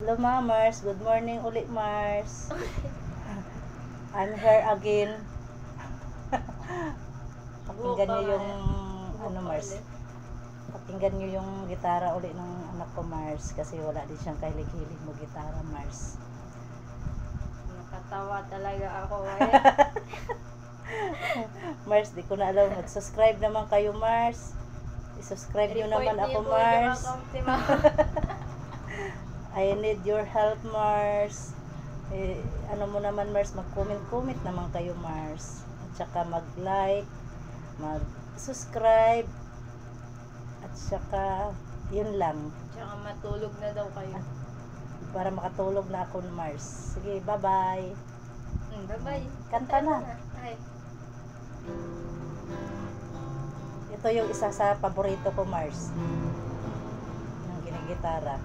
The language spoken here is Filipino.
Hello, Ma Mars. Good morning ulit, Mars. I'm here again. Pakinggan nyo yung, ano, Mars. Pakinggan nyo yung gitara ulit ng anak ko, Mars. Kasi wala din siyang kahilig-hilig mo gitara, Mars. Nakatawa talaga ako eh. Mars, di ko na alam. Mag-subscribe naman kayo, Mars. I-subscribe nyo naman ako, Mars. I need your help, Mars. Ano mo naman, Mars, mag-comment naman kayo, Mars. At saka mag-like, mag-subscribe, at saka yun lang. Tsaka matulog na daw kayo. Para makatulog na ako, Mars. Sige, bye-bye. Bye-bye. Kanta na. Ay. Ito yung isa sa paborito ko, Mars. Yung ginigitara.